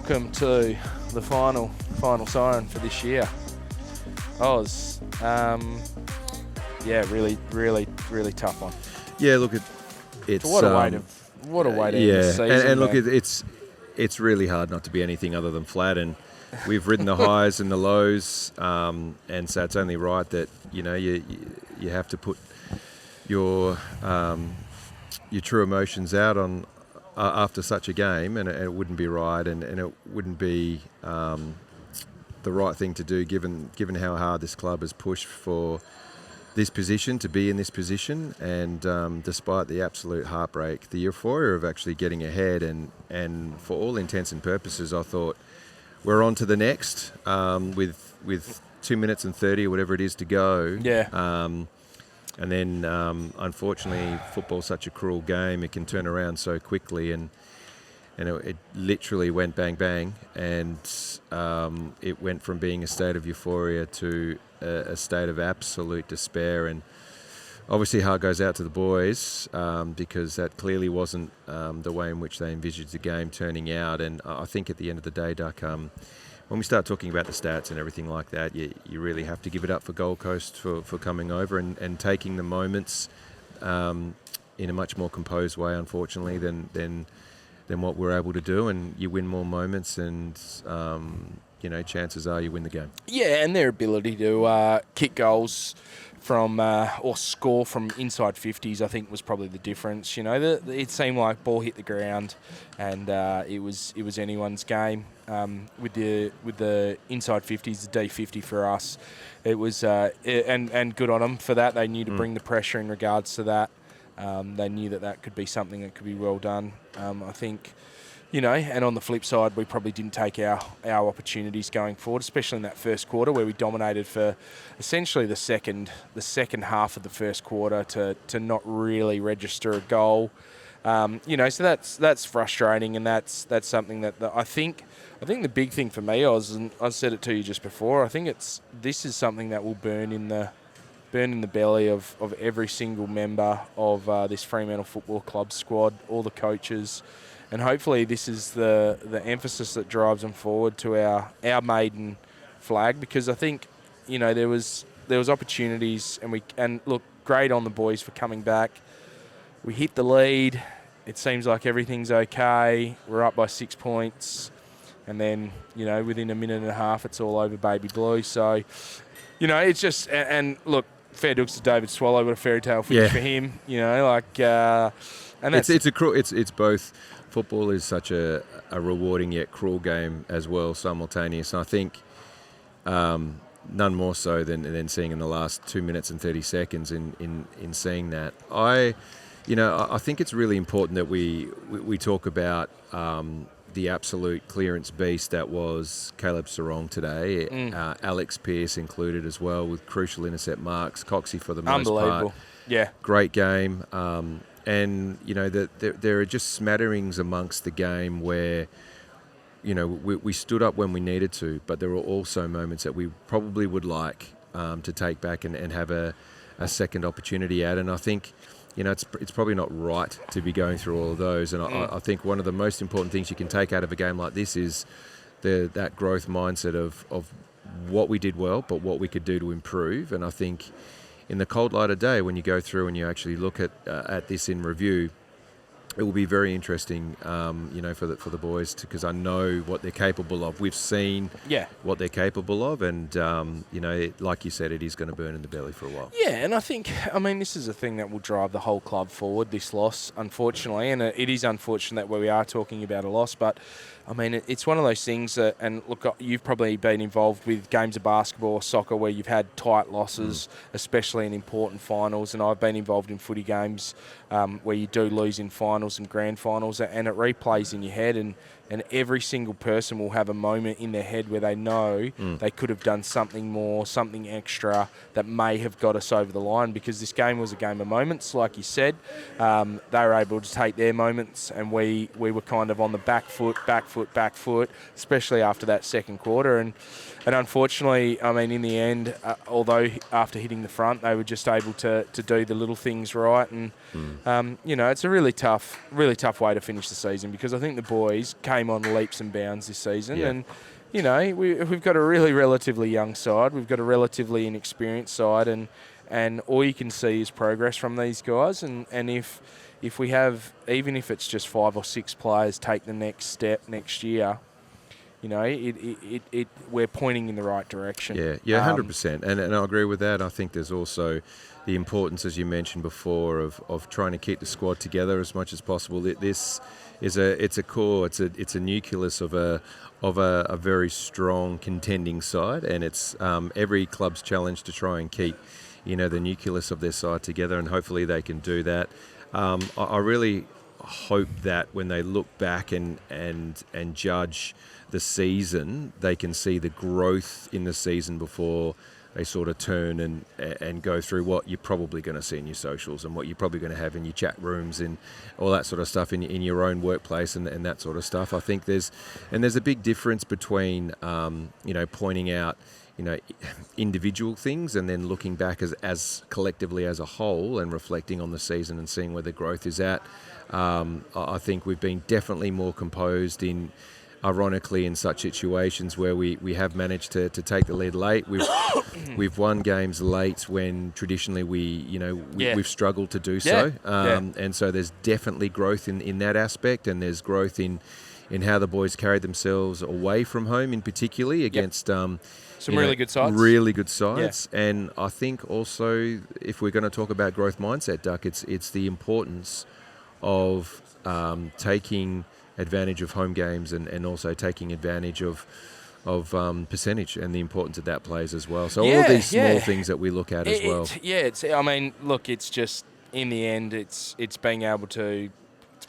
welcome to the final siren for this year. Oz, really tough one. Yeah, look, it's what a way to end the season. and look, it's really hard not to be anything other than flat, and we've ridden the highs and the lows, and so it's only right that you have to put your true emotions out on after such a game, and it wouldn't be right, and it wouldn't be the right thing to do given how hard this club has pushed for this position, to be in this position, and despite the absolute heartbreak, the euphoria of actually getting ahead, and for all intents and purposes, I thought we're on to the next with 2 minutes and 30 or whatever it is to go. Yeah. And then, unfortunately, football's such a cruel game. It can turn around so quickly, and it literally went bang, bang. And it went from being a state of euphoria to a state of absolute despair. And obviously, heart goes out to the boys because that clearly wasn't the way in which they envisaged the game turning out. And I think at the end of the day, Duck, when we start talking about the stats and everything like that, you really have to give it up for Gold Coast for coming over and taking the moments in a much more composed way, unfortunately, than what we're able to do. And you win more moments, and chances are you win the game. Yeah, and their ability to kick goals from or score from inside 50s, I think, was probably the difference. It seemed like ball hit the ground, and it was anyone's game. With the inside 50s, the D50 for us, it was and good on them for that. They knew to bring the pressure in regards to that. They knew that could be something that could be well done. I think. And on the flip side, we probably didn't take our opportunities going forward, especially in that first quarter where we dominated for essentially the second half of the first quarter to not really register a goal. So that's frustrating, and that's something that I think the big thing for me, Oz, and I said it to you just before, I think this is something that will burn in the belly of every single member of this Fremantle Football Club squad, all the coaches. And hopefully this is the emphasis that drives them forward to our maiden flag, because I think there was opportunities, and look, great on the boys for coming back. We hit the lead. It seems like everything's okay. We're up by 6 points, and then within a minute and a half it's all over baby blue. So it's just, and look, fair dukes to David Swallow, what a fairy tale finish for him. And that's it's both. Football is such a rewarding yet cruel game as well, simultaneous. And I think none more so than seeing in the last 2 minutes and 30 seconds in seeing that. I think it's really important that we talk about the absolute clearance beast that was Caleb Sarong today. Alex Pearce included as well, with crucial intercept marks. Coxie for the most part. Unbelievable. Yeah. Great game. And, there are just smatterings amongst the game where, we stood up when we needed to, but there were also moments that we probably would like to take back and have a second opportunity at. And I think, it's probably not right to be going through all of those. And I think one of the most important things you can take out of a game like this is that growth mindset of what we did well, but what we could do to improve. And I think in the cold light of day, when you go through and you actually look at this in review, it will be very interesting, for the boys, because I know what they're capable of. We've seen what they're capable of, and like you said, it is going to burn in the belly for a while. Yeah, and I think, this is a thing that will drive the whole club forward, this loss, unfortunately, and it is unfortunate that we are talking about a loss, but it's one of those things that, and look, you've probably been involved with games of basketball or soccer where you've had tight losses, especially in important finals, and I've been involved in footy games where you do lose in finals and grand finals, and it replays in your head, and every single person will have a moment in their head where they know they could have done something more, something extra that may have got us over the line, because this game was a game of moments, like you said. They were able to take their moments, and we were kind of on the back foot back foot, especially after that second quarter. And unfortunately, I mean, in the end, although after hitting the front, they were just able to do the little things right. And, it's a really tough way to finish the season, because I think the boys came on leaps and bounds this season. Yeah. And, we've got a really relatively young side. We've got a relatively inexperienced side. And all you can see is progress from these guys. And if we have, even if it's just 5 or 6 players take the next step next year, we're pointing in the right direction. Yeah, 100%. And I agree with that. I think there's also the importance, as you mentioned before, of trying to keep the squad together as much as possible. This is it's a core, it's a nucleus of a very strong contending side, and it's every club's challenge to try and keep the nucleus of their side together, and hopefully they can do that. I really hope that when they look back and judge the season, they can see the growth in the season before they sort of turn and go through what you're probably going to see in your socials and what you're probably going to have in your chat rooms and all that sort of stuff in your own workplace and that sort of stuff. I think there's a big difference between pointing out individual things and then looking back as collectively as a whole and reflecting on the season and seeing where the growth is at. I think we've been definitely more composed ironically in such situations where we have managed to take the lead late. We've won games late when traditionally we've struggled to do so. And so there's definitely growth in that aspect, and there's growth in how the boys carried themselves away from home, in particularly against some really good sides. Really good sides. Yeah. And I think also, if we're going to talk about growth mindset, Duck, it's the importance of taking advantage of home games and also taking advantage of percentage and the importance of that plays as well. So all of these small things that we look at as well. It's just, in the end, it's being able to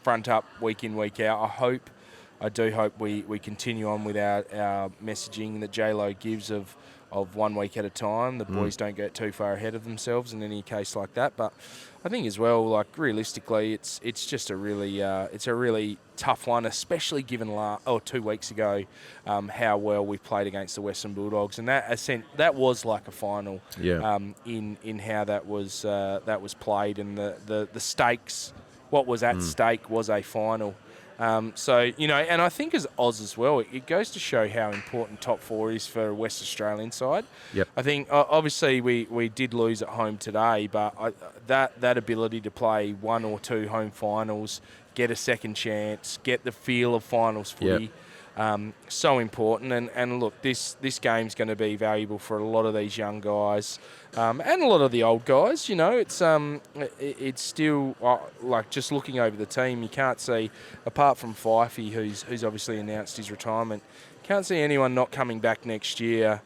front up week in, week out. I do hope we continue on with our messaging that J-Lo gives of 1 week at a time. The boys don't get too far ahead of themselves in any case like that. But I think as well, like realistically, it's just a really tough one, especially given 2 weeks ago how well we played against the Western Bulldogs, and that was like a final. In how that was played, and the stakes, what was at stake was a final. And I think as Oz as well, it goes to show how important top 4 is for a West Australian side. Yep. I think obviously we did lose at home today, but that ability to play 1 or 2 home finals, get a second chance, get the feel of finals footy, so important. And look, this game's going to be valuable for a lot of these young guys and a lot of the old guys. It's still like just looking over the team, you can't see, apart from Fifey, who's obviously announced his retirement, can't see anyone not coming back next year.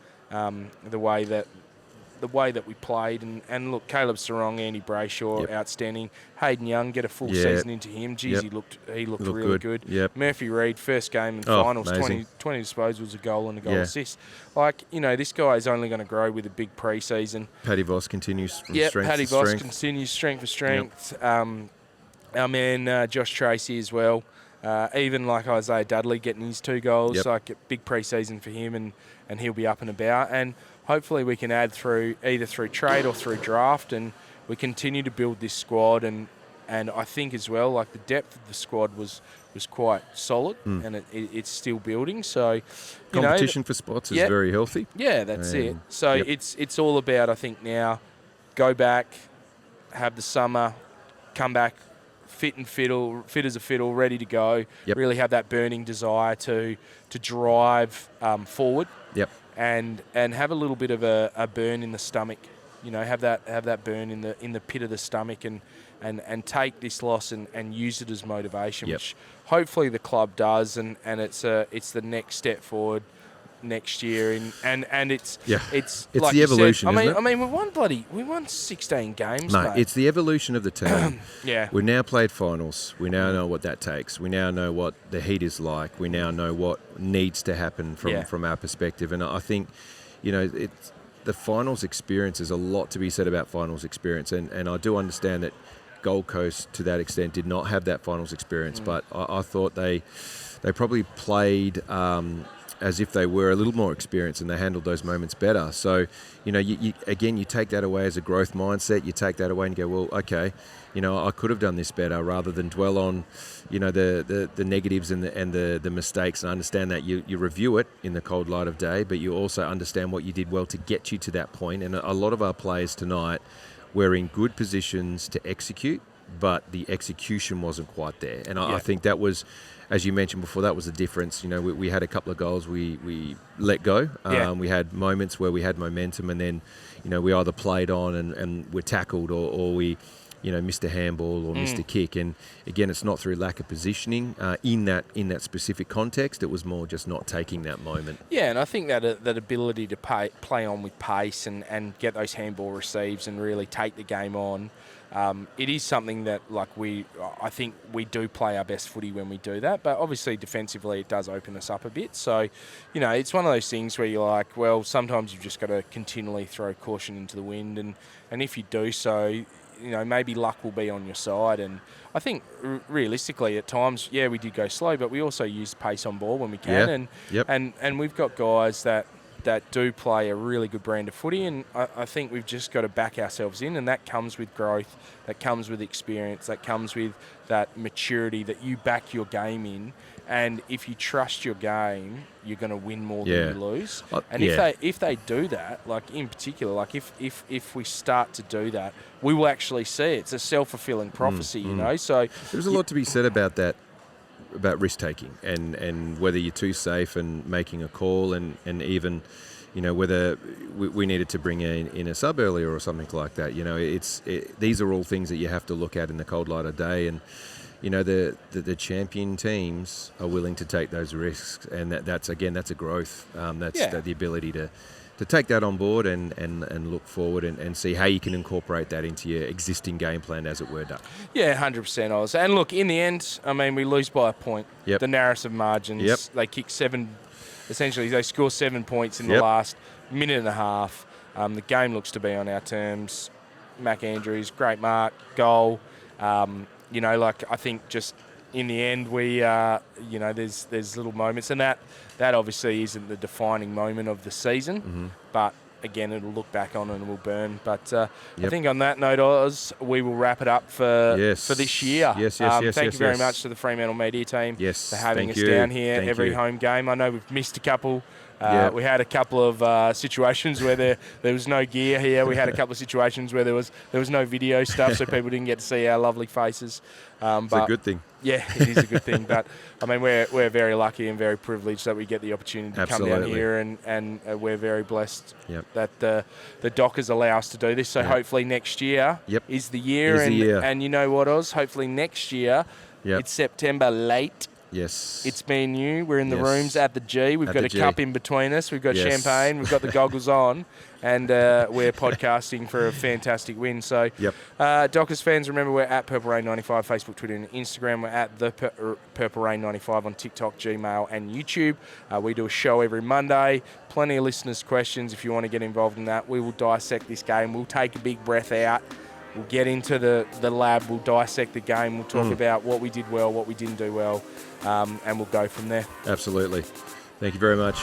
The way that we played, and look, Caleb Sarong, Andy Brayshaw, outstanding. Hayden Young, get a full season into him. Geez, he looked really good. Yep. Murphy Reid, first game in finals, 20 disposals, a goal and a goal assist. This guy is only going to grow with a big pre-season. Paddy Voss continues from strength to strength. Paddy Voss continues strength for strength. Yep. Our man Josh Tracy as well. Even like Isaiah Dudley getting his 2 goals, like a big pre-season for him, and he'll be up and about. And hopefully we can add either through trade or through draft, and we continue to build this squad. And I think as well, like the depth of the squad was quite solid, and it's still building. So competition for spots is very healthy. Yeah, that's it. So it's all about, I think, now go back, have the summer, come back fit as a fiddle, ready to go. Yep. Really have that burning desire to drive forward. Yep. And have a little bit of a burn in the stomach, have that burn in the pit of the stomach, and take this loss and use it as motivation, which hopefully the club does, and it's the next step forward next year, and it's like the evolution. Said, isn't it? I mean, we won 16 games. Mate, it's the evolution of the team. Yeah, we've now played finals. We now know what that takes. We now know what the heat is like. We now know what needs to happen from our perspective. And I think, the finals experience, is a lot to be said about finals experience, and I do understand that Gold Coast, to that extent, did not have that finals experience, but I thought they probably played as if they were a little more experienced and they handled those moments better. So, you take that away as a growth mindset. You take that away and go, well, okay, I could have done this better, rather than dwell on, the negatives and the mistakes. And I understand that you review it in the cold light of day, but you also understand what you did well to get you to that point. And a lot of our players tonight were in good positions to execute, but the execution wasn't quite there. And I think that was, as you mentioned before, that was the difference. We had a couple of goals we let go. We had moments where we had momentum, and then, we either played on and were tackled, or we, missed a handball or missed a kick. And again, it's not through lack of positioning in that specific context. It was more just not taking that moment. Yeah, and I think that ability to play on with pace and get those handball receives and really take the game on. It is something that, I think we do play our best footy when we do that, but obviously defensively it does open us up a bit. So, it's one of those things where you're like, well, sometimes you've just got to continually throw caution into the wind, and if you do so, maybe luck will be on your side. And I think realistically at times, we did go slow, but we also use pace on ball when we can, and we've got guys that do play a really good brand of footy, and I think we've just got to back ourselves in, and that comes with growth, that comes with experience, that comes with that maturity that you back your game in. And if you trust your game, you're going to win more than you lose. And if they do that, in particular, if we start to do that, we will actually see it. It's a self-fulfilling prophecy, So there's a lot to be said about that, about risk-taking and whether you're too safe and making a call, and even, whether we needed to bring in a sub earlier or something like that. These are all things that you have to look at in the cold light of day. And, the champion teams are willing to take those risks, and that's a growth. The ability to take that on board and look forward and see how you can incorporate that into your existing game plan, as it were, done. Yeah, 100%, Oz. And look, in the end, we lose by a point. Yep. The narrowest of margins. Yep. They kick essentially they score 7 points in the last minute and a half. The game looks to be on our terms. Mac Andrews, great mark, goal. I think just in the end, we, there's little moments, and that obviously isn't the defining moment of the season, but again, it'll look back on and will burn. But I think on that note, Oz, we will wrap it up for this year. Yes. Thank you very much to the Fremantle media team for having us down here every home game. I know we've missed a couple. We had a couple of situations where there was no gear here. We had a couple of situations where there was no video stuff, so people didn't get to see our lovely faces. It's a good thing. Yeah, it is a good thing. But we're very lucky and very privileged that we get the opportunity to come down here, and we're very blessed that the Dockers allow us to do this. So hopefully next year is the year. And you know what, Oz? Hopefully next year it's September late. Yes. It's me and you. We're in the rooms at the G. We've got a cup in between us. We've got champagne. We've got the goggles on. And we're podcasting for a fantastic win. So, Dockers fans, remember we're at Purple Rain 95, Facebook, Twitter, and Instagram. We're at the Purple Rain 95 on TikTok, Gmail, and YouTube. We do a show every Monday. Plenty of listeners' questions if you want to get involved in that. We will dissect this game. We'll take a big breath out. We'll get into the lab. We'll dissect the game. We'll talk about what we did well, what we didn't do well, and we'll go from there. Absolutely. Thank you very much.